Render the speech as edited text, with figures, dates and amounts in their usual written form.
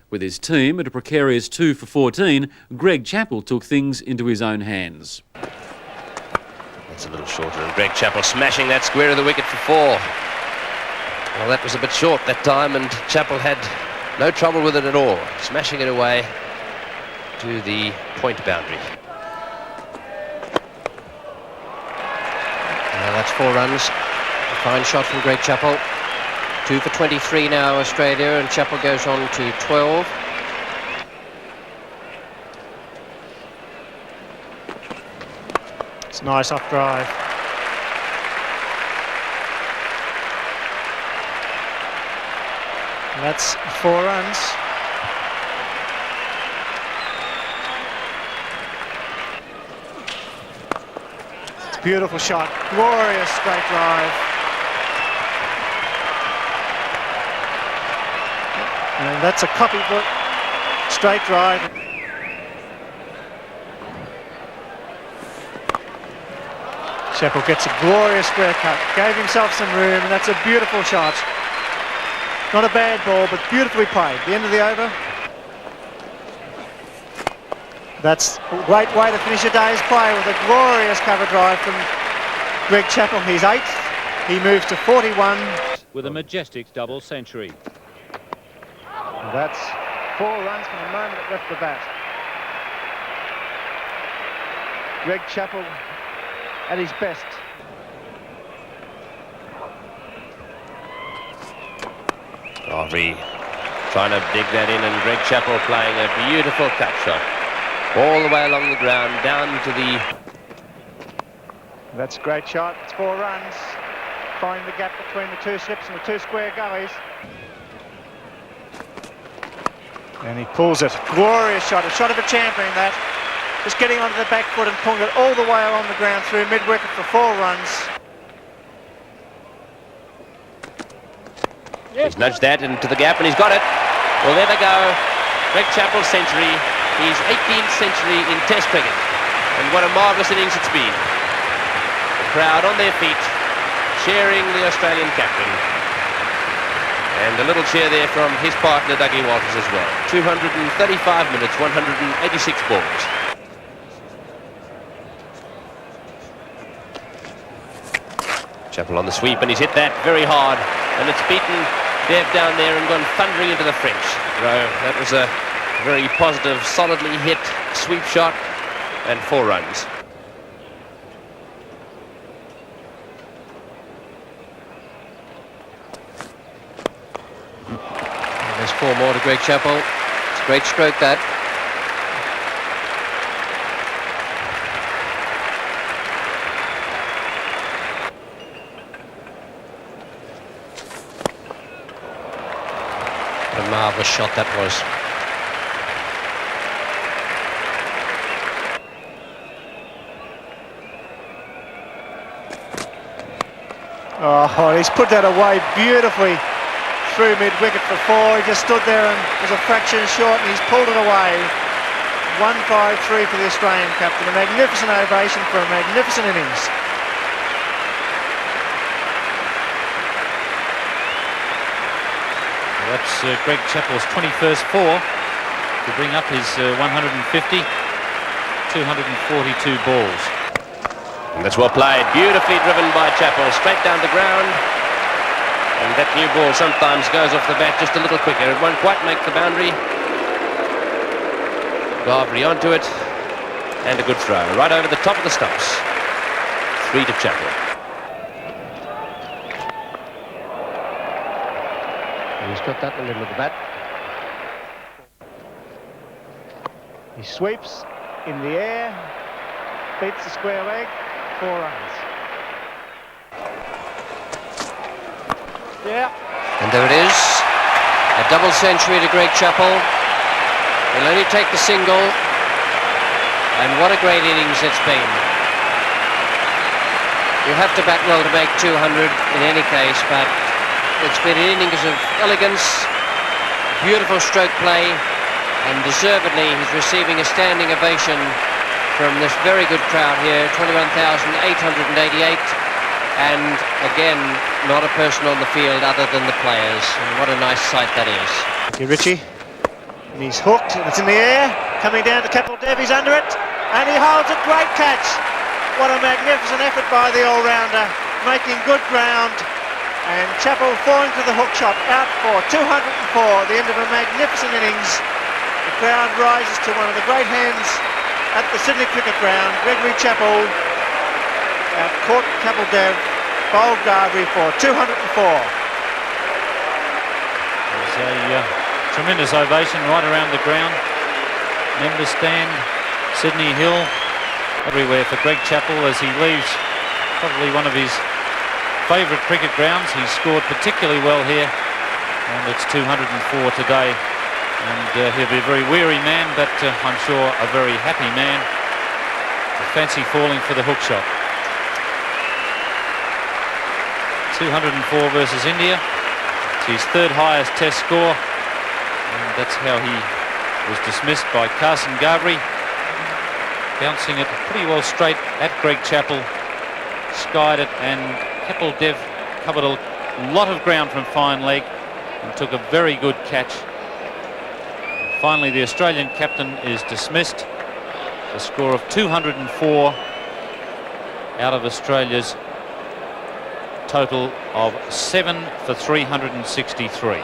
With his team at a precarious 2 for 14, Greg Chappell took things into his own hands. That's a little shorter, and Greg Chappell smashing that square of the wicket for 4. Well, that was a bit short that time, and Chappell had no trouble with it at all, smashing it away to the point boundary. Well, that's 4 runs. A fine shot from Greg Chappell. 2 for 23 now, Australia, and Chappell goes on to 12. It's nice off drive. And that's 4 runs. It's a beautiful shot, glorious straight drive. And that's a copybook straight drive. Chappell gets a glorious square cut, gave himself some room, and that's a beautiful shot. Not a bad ball, but beautifully played. The end of the over. That's a great way to finish a day's play with a glorious cover drive from Greg Chappell. He's 8th. He moves to 41. With a majestic double century. And that's 4 runs from the moment it left the bat. Greg Chappell at his best. Garvey trying to dig that in, and Greg Chappell playing a beautiful cut shot all the way along the ground down to the... That's a great shot. It's 4 runs. Find the gap between the 2 slips and the 2 square gullies. And he pulls it. Glorious shot. A shot of a champion, that. Just getting onto the back foot and pulling it all the way along the ground through mid-wicket for 4 runs. He's nudged that into the gap, and he's got it. Well, there they go. Greg Chappell's century. His 18th century in Test cricket. And what a marvellous innings it's been. The crowd on their feet, cheering the Australian captain. And a little cheer there from his partner, Dougie Walters, as well. 235 minutes, 186 balls. Chappell on the sweep, and he's hit that very hard. And it's beaten Dev down there and gone thundering into the French row. That was a very positive, solidly hit sweep shot, and 4 runs. And there's 4 more to Greg Chappell. It's a great stroke, that. A marvellous shot that was. Oh, he's put that away beautifully through mid-wicket for 4. He just stood there and was a fraction short, and he's pulled it away. 1-5-3 for the Australian captain. A magnificent ovation for a magnificent innings. That's Greg Chappell's 21st 4 to bring up his 150, 242 balls. And that's well played, beautifully driven by Chappell, straight down the ground. And that new ball sometimes goes off the bat just a little quicker. It won't quite make the boundary. Garvey onto it, and a good throw, right over the top of the stumps. 3 to Chappell. He's got that in the middle of the bat. He sweeps in the air, beats the square leg, 4 runs. Yeah. And there it is. A double century to Greg Chappell. He'll only take the single. And what a great innings it's been. You have to bat well to make 200 in any case, but it's been an innings of elegance, beautiful stroke play, and deservedly he's receiving a standing ovation from this very good crowd here, 21,888, and again, not a person on the field other than the players. And what a nice sight that is. Thank you, Richie. And he's hooked, and it's in the air, coming down to Chappell Dev, he's under it, and he holds a great catch. What a magnificent effort by the all-rounder, making good ground, and Chappell falling to the hook shot, out for 204, the end of a magnificent innings. The crowd rises to one of the great hands at the Sydney Cricket Ground. Gregory Chappell caught Chappell Dev, bowled Garvey for 204. There's a tremendous ovation right around the ground. Members stand, Sydney Hill, everywhere for Greg Chappell as he leaves probably one of his favourite cricket grounds. He's scored particularly well here, and it's 204 today. And he'll be a very weary man, but I'm sure a very happy man. I fancy falling for the hook shot. 204 versus India. It's his third highest test score, and that's how he was dismissed by Carson Garvey, bouncing it pretty well straight at Greg Chappell, skied it, and Chappell Dev covered a lot of ground from fine leg and took a very good catch. Finally, the Australian captain is dismissed. A score of 204 out of Australia's total of 7 for 363.